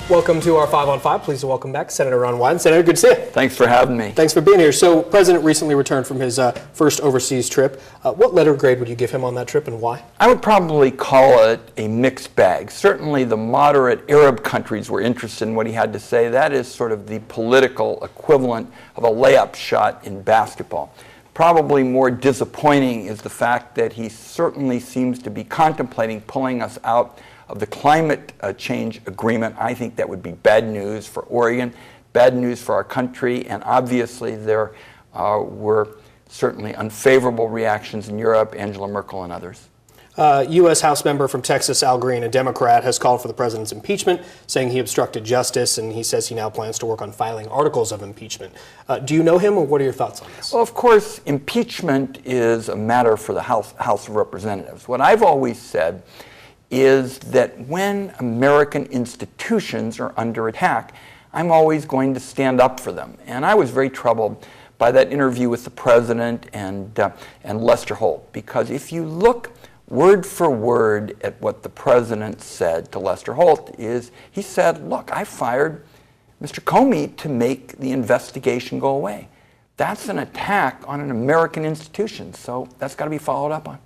Welcome to our 5 on 5. Please welcome back Senator Ron Wyden. Senator, good to see you. Thanks for having me. Thanks for being here. So, President recently returned from his first overseas trip. What letter grade would you give him on that trip, and why? I would probably call it a mixed bag. Certainly the moderate Arab countries were interested in what he had to say. That is sort of the political equivalent of a layup shot in basketball. Probably more disappointing is the fact that he certainly seems to be contemplating pulling us out of the climate change agreement. I think that would be bad news for Oregon, bad news for our country, and obviously there were certainly unfavorable reactions in Europe, Angela Merkel and others. U.S. House member from Texas, Al Green, a Democrat, has called for the president's impeachment, saying he obstructed justice, and he says he now plans to work on filing articles of impeachment. Do you know him, or what are your thoughts on this? Well, of course, impeachment is a matter for the House of Representatives. What I've always said is that when American institutions are under attack, I'm always going to stand up for them. And I was very troubled by that interview with the president and Lester Holt, because if you look word for word at what the president said to Lester Holt, is he said, look, I fired Mr. Comey to make the investigation go away. That's an attack on an American institution, so that's got to be followed up on.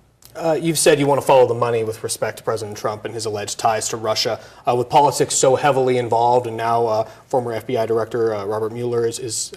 You've said you want to follow the money with respect to President Trump and his alleged ties to Russia. With politics so heavily involved, and now former FBI Director Robert Mueller is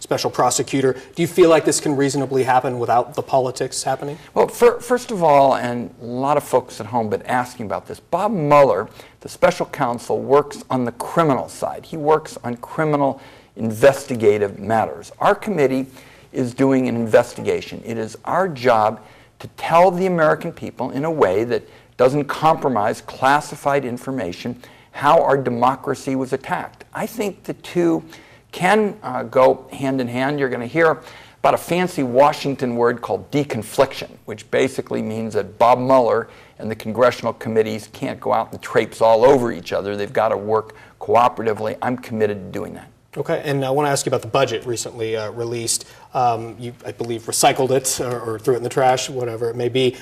special prosecutor, do you feel like this can reasonably happen without the politics happening? Well, first of all, and a lot of folks at home have been asking about this, Bob Mueller, the special counsel, works on the criminal side. He works on criminal investigative matters. Our committee is doing an investigation. It is our job to tell the American people in a way that doesn't compromise classified information how our democracy was attacked. I think the two can go hand in hand. You're going to hear about a fancy Washington word called deconfliction, which basically means that Bob Mueller and the congressional committees can't go out and traipse all over each other. They've got to work cooperatively. I'm committed to doing that. Okay, and I want to ask you about the budget recently released. You, I believe, recycled it or threw it in the trash, whatever it may be.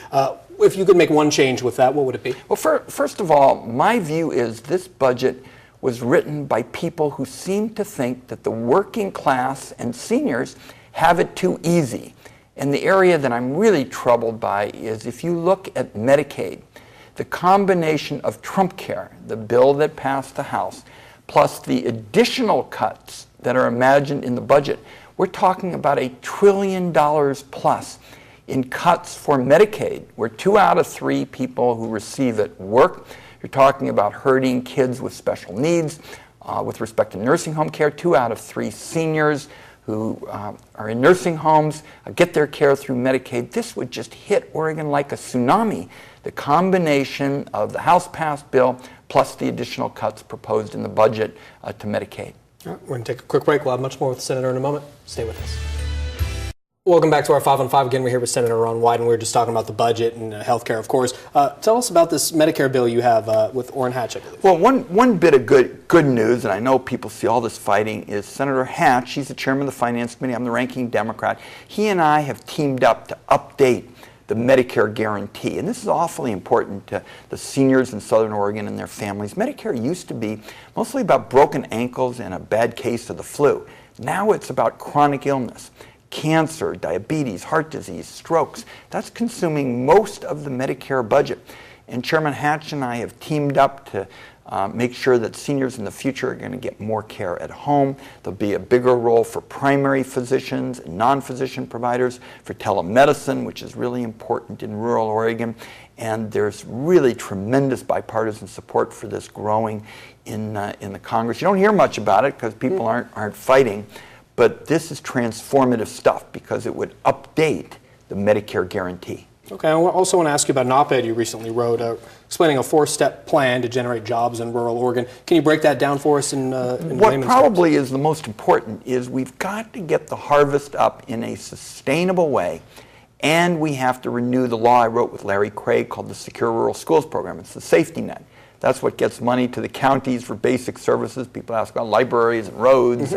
If you could make one change with that, what would it be? Well, first of all, my view is this budget was written by people who seem to think that the working class and seniors have it too easy. And the area that I'm really troubled by is if you look at Medicaid, the combination of Trump Care, the bill that passed the House, plus the additional cuts that are imagined in the budget, we're talking about $1 trillion plus in cuts for Medicaid, where 2 out of 3 people who receive it work. You're talking about hurting kids with special needs. With respect to nursing home care, 2 out of 3 seniors who are in nursing homes get their care through Medicaid. This would just hit Oregon like a tsunami. The combination of the House-passed bill plus the additional cuts proposed in the budget to Medicaid. All right, we're going to take a quick break. We'll have much more with the Senator in a moment. Stay with us. Welcome back to our 5 on 5. Again, we're here with Senator Ron Wyden. We were just talking about the budget and health care, of course. Tell us about this Medicare bill you have with Orrin Hatch, I believe. Well, one bit of good news, and I know people see all this fighting, is Senator Hatch. He's the chairman of the Finance Committee. I'm the ranking Democrat. He and I have teamed up to update the Medicare guarantee. And this is awfully important to the seniors in Southern Oregon and their families. Medicare used to be mostly about broken ankles and a bad case of the flu. Now it's about chronic illness, cancer, diabetes, heart disease, strokes. That's consuming most of the Medicare budget. And Chairman Hatch and I have teamed up to make sure that seniors in the future are going to get more care at home. There'll be a bigger role for primary physicians and non-physician providers, for telemedicine, which is really important in rural Oregon. And there's really tremendous bipartisan support for this growing in the Congress. You don't hear much about it because people aren't fighting, but this is transformative stuff because it would update the Medicare guarantee. Okay, I also want to ask you about an op-ed you recently wrote explaining a 4-step plan to generate jobs in rural Oregon. Can you break that down for us in what probably is the most important is we've got to get the harvest up in a sustainable way, and we have to renew the law I wrote with Larry Craig called the Secure Rural Schools Program. It's the safety net. That's what gets money to the counties for basic services. People ask about libraries and roads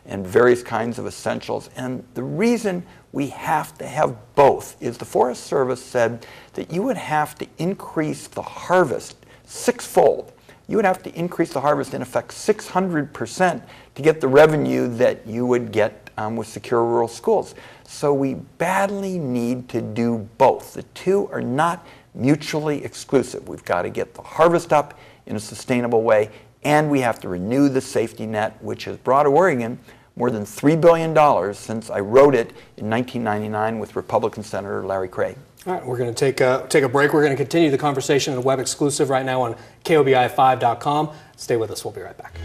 and various kinds of essentials. And the reason we have to have both is the Forest Service said that you would have to increase the harvest 6-fold you would have to increase the harvest in effect 600% to get the revenue that you would get with secure rural schools. So we badly need to do both. The two are not mutually exclusive. We've got to get the harvest up in a sustainable way, and we have to renew the safety net, which has brought Oregon more than $3 billion since I wrote it in 1999 with Republican Senator Larry Craig. All right, we're going to take a break. We're going to continue the conversation in a web exclusive right now on KOBI5.com. Stay with us. We'll be right back.